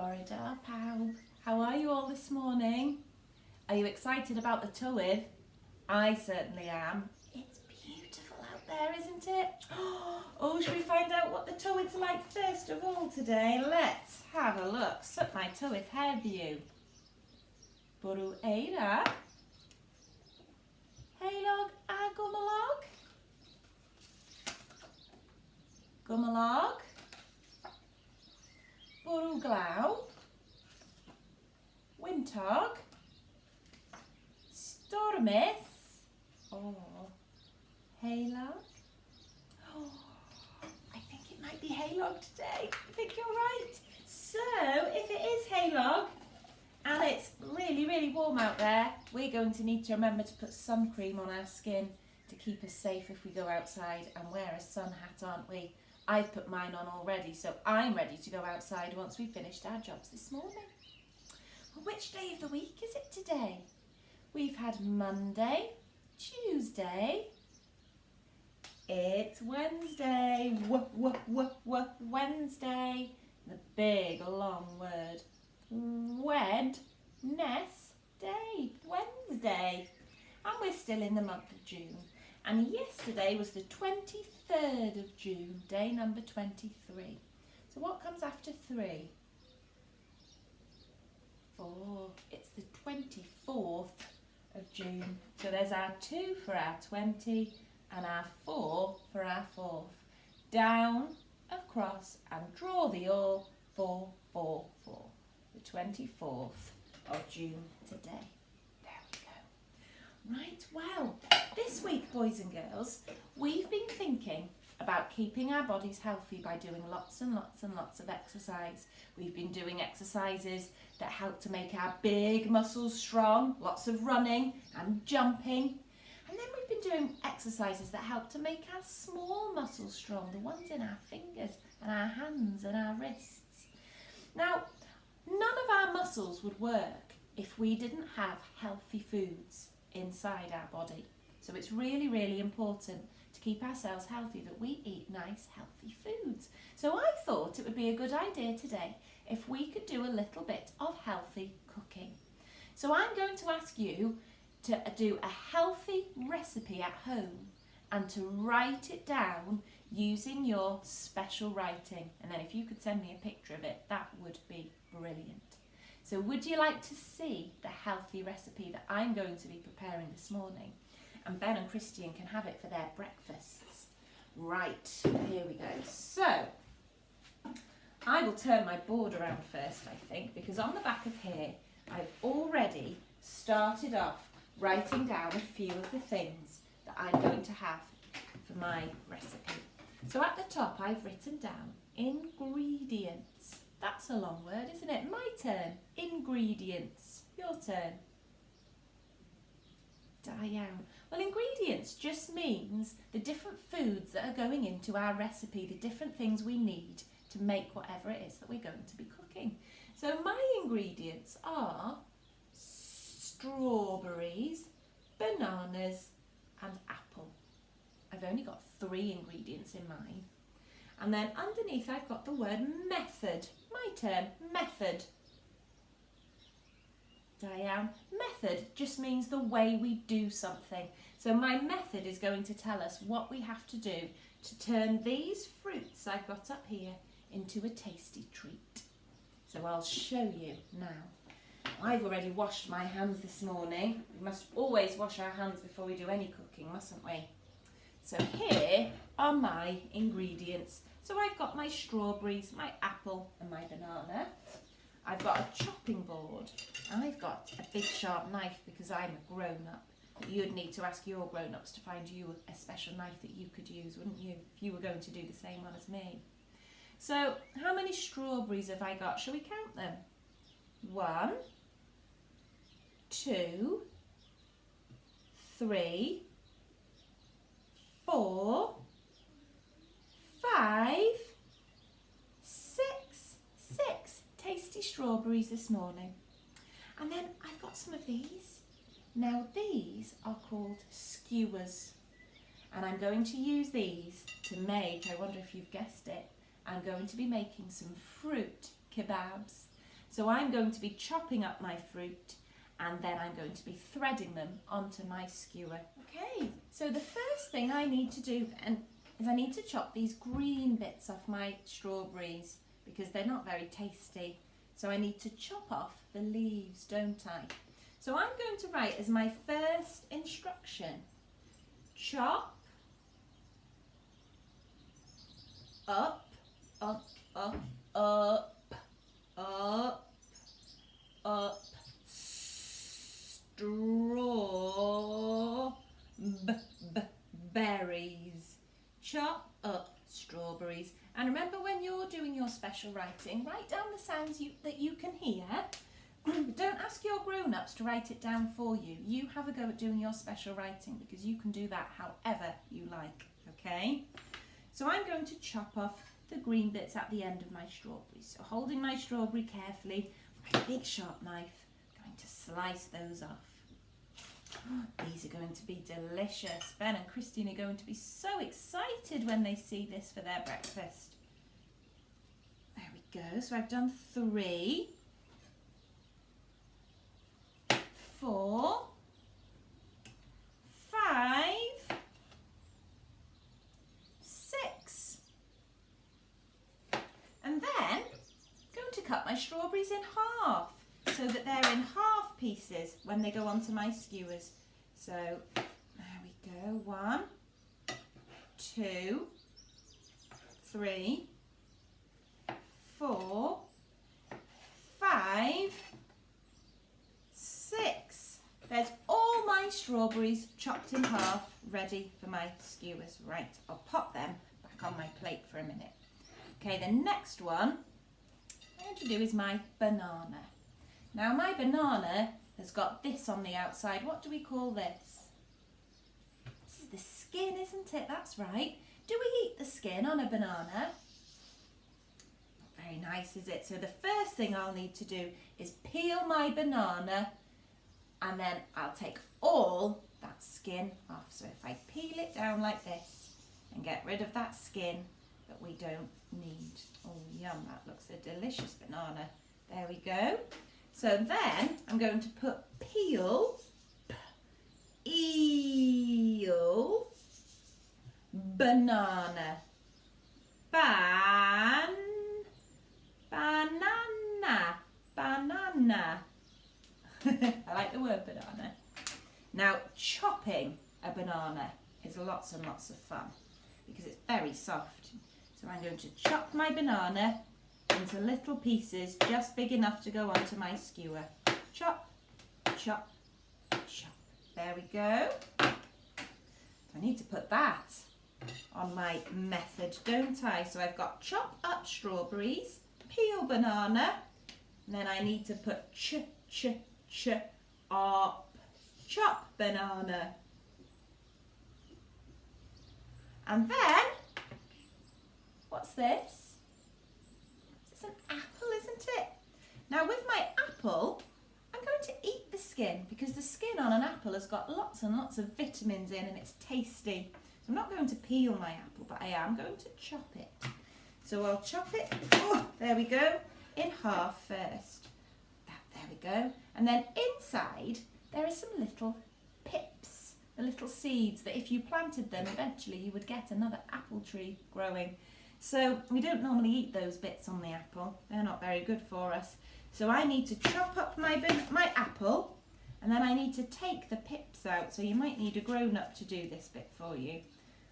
Borida Pow. How are you all this morning? Are you excited about the tywydd? I certainly am. It's beautiful out there, isn't it? Oh, should we find out what the tywydd's like first of all today? Let's have a look. Suck my tywydd heddiw. Bwrw eira. Heilog a gwmylog. Gwmylog. Bwrw glaw. Wyntog. Stormys. Oh, Heilog. Oh, I think it might be Heilog today. I think you're right. So, if it is Heilog, and it's really, really warm out there, we're going to need to remember to put sun cream on our skin to keep us safe if we go outside, and wear a sun hat, aren't we? I've put mine on already, so I'm ready to go outside once we've finished our jobs this morning. Well, which day of the week is it today? We've had Monday, Tuesday. It's Wednesday. Wednesday. The big long word. Wednesday. Wednesday. And we're still in the month of June. And yesterday was the 23rd of June, day number 23. So what comes after 3? 4. It's the 24th of June. So there's our 2 for our 20 and our 4 for our 4th. Down, across and draw the all. 4, 4, 4. The 24th of June today. There we go. Right, well, this week, boys and girls, we've been thinking about keeping our bodies healthy by doing lots and lots and lots of exercise. We've been doing exercises that help to make our big muscles strong, lots of running and jumping. And then we've been doing exercises that help to make our small muscles strong, the ones in our fingers and our hands and our wrists. Now, none of our muscles would work if we didn't have healthy foods inside our body. So it's really, really important to keep ourselves healthy that we eat nice, healthy foods. So I thought it would be a good idea today if we could do a little bit of healthy cooking. So I'm going to ask you to do a healthy recipe at home and to write it down using your special writing. And then if you could send me a picture of it, that would be brilliant. So would you like to see the healthy recipe that I'm going to be preparing this morning? And Ben and Christian can have it for their breakfasts. Right, here we go. So, I will turn my board around first, I think, because on the back of here, I've already started off writing down a few of the things that I'm going to have for my recipe. So at the top, I've written down ingredients. That's a long word, isn't it? My turn. Ingredients. Your turn. Diane. Well, ingredients just means the different foods that are going into our recipe, the different things we need to make whatever it is that we're going to be cooking. So my ingredients are strawberries, bananas and apple. I've only got 3 ingredients in mine. And then underneath I've got the word method. My turn, method. Diane, method just means the way we do something. So my method is going to tell us what we have to do to turn these fruits I've got up here into a tasty treat. So I'll show you now. I've already washed my hands this morning. We must always wash our hands before we do any cooking, mustn't we? So here are my ingredients. So I've got my strawberries, my apple and my banana. I've got a chopping board. I've got a big sharp knife because I'm a grown-up. You'd need to ask your grown-ups to find you a special knife that you could use, wouldn't you, if you were going to do the same one as me? So how many strawberries have I got? Shall we count them? 1, 2, 3, 4, 5, 6. Tasty strawberries this morning. And then I've got some of these. Now these are called skewers. And I'm going to use these to make, I wonder if you've guessed it, I'm going to be making some fruit kebabs. So I'm going to be chopping up my fruit and then I'm going to be threading them onto my skewer. Okay, so the first thing I need to do then is I need to chop these green bits off my strawberries because they're not very tasty. So I need to chop off the leaves, don't I? So I'm going to write as my first instruction, chop up, up, up, up, up, up, strawberries. Chop up strawberries. And remember, when you're doing your special writing, write down the sounds that you can hear. Don't ask your grown-ups to write it down for you. You have a go at doing your special writing because you can do that however you like, okay? So I'm going to chop off the green bits at the end of my strawberries. So holding my strawberry carefully with a big sharp knife, I'm going to slice those off. These are going to be delicious. Ben and Christine are going to be so excited when they see this for their breakfast. There we go. So I've done 3, 4, 5, 6. And then I'm going to cut my strawberries in half so that they're in half pieces when they go onto my skewers. So there we go. 1, 2, 3, 4, 5, 6. There's all my strawberries chopped in half, ready for my skewers. Right, I'll pop them back on my plate for a minute. Okay, the next one I'm going to do is my banana. Now my banana has got this on the outside. What do we call this? This is the skin, isn't it? That's right. Do we eat the skin on a banana? Not very nice, is it? So the first thing I'll need to do is peel my banana and then I'll take all that skin off. So if I peel it down like this and get rid of that skin that we don't need. Oh, yum, that looks a delicious banana. There we go. So then I'm going to put peel, eel, banana, banana. I like the word banana. Now, chopping a banana is lots and lots of fun because it's very soft. So I'm going to chop my banana into little pieces just big enough to go onto my skewer. Chop, chop, chop. There we go. I need to put that on my method, don't I? So I've got chop up strawberries, peel banana, and then I need to put up, chop banana. And then, what's this? It's an apple, isn't it? Now with my apple, I'm going to eat the skin because the skin on an apple has got lots and lots of vitamins in and it's tasty. So I'm not going to peel my apple, but I am going to chop it. So I'll chop it, oh, there we go, in half first. There we go. And then inside there are some little pips, the little seeds that if you planted them, eventually you would get another apple tree growing. So we don't normally eat those bits on the apple. They're not very good for us. So I need to chop up my apple and then I need to take the pips out. So you might need a grown-up to do this bit for you. You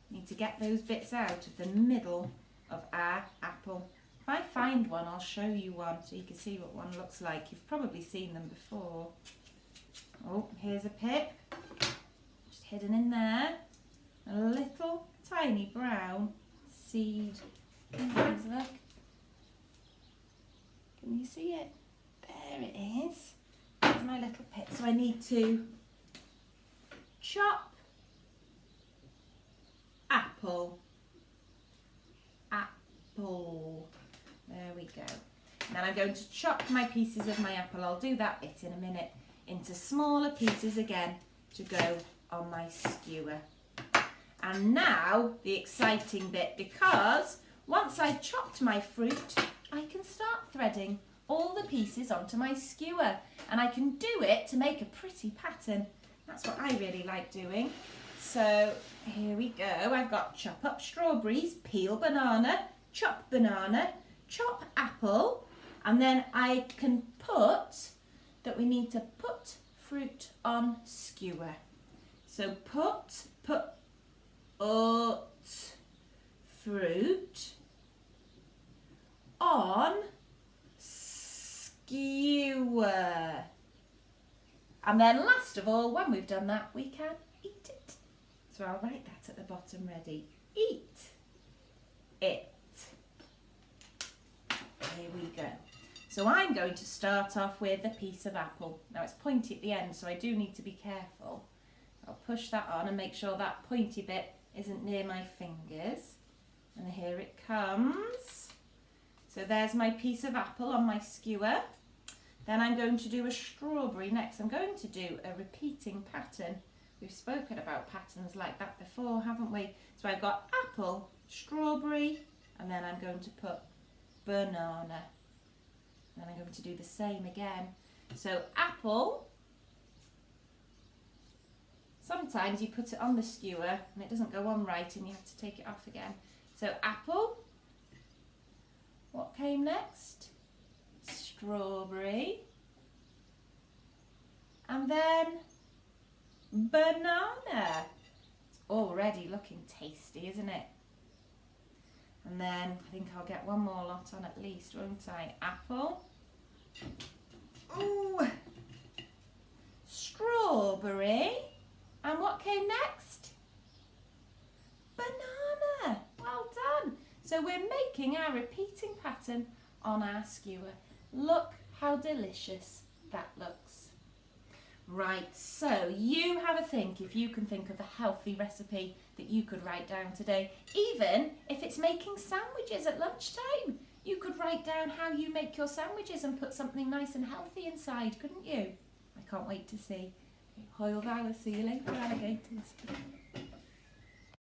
need to get those bits out of the middle of our apple. If I find one, I'll show you one so you can see what one looks like. You've probably seen them before. Oh, here's a pip. Just hidden in there. A little tiny brown seed. Please look. Can you see it? There it is. There's my little pip. So I need to chop apple. There we go. And then I'm going to chop my pieces of my apple. I'll do that bit in a minute. Into smaller pieces again to go on my skewer. And now the exciting bit, because once I've chopped my fruit, I can start threading all the pieces onto my skewer, and I can do it to make a pretty pattern. That's what I really like doing. So here we go. I've got chop up strawberries, peel banana, chop apple, and then I can put that we need to put fruit on skewer. So put fruit on skewer. And then last of all, when we've done that, we can eat it. So I'll write that at the bottom ready. Eat it. Here we go. So I'm going to start off with a piece of apple. Now it's pointy at the end, so I do need to be careful. I'll push that on and make sure that pointy bit isn't near my fingers. And here it comes. So there's my piece of apple on my skewer. Then I'm going to do a strawberry next. I'm going to do a repeating pattern. We've spoken about patterns like that before, haven't we? So I've got apple, strawberry, and then I'm going to put banana. And I'm going to do the same again. So apple. Sometimes you put it on the skewer and it doesn't go on right and you have to take it off again. So apple. What came next? Strawberry. And then banana. It's already looking tasty, isn't it? And then I think I'll get one more lot on at least, won't I? Apple. Ooh. Strawberry. And what came next? Banana. Well done. So we're making our repeating pattern on our skewer. Look how delicious that looks. Right, so you have a think if you can think of a healthy recipe that you could write down today. Even if it's making sandwiches at lunchtime. You could write down how you make your sandwiches and put something nice and healthy inside, couldn't you? I can't wait to see. Hoyle Valley, see you later, alligators.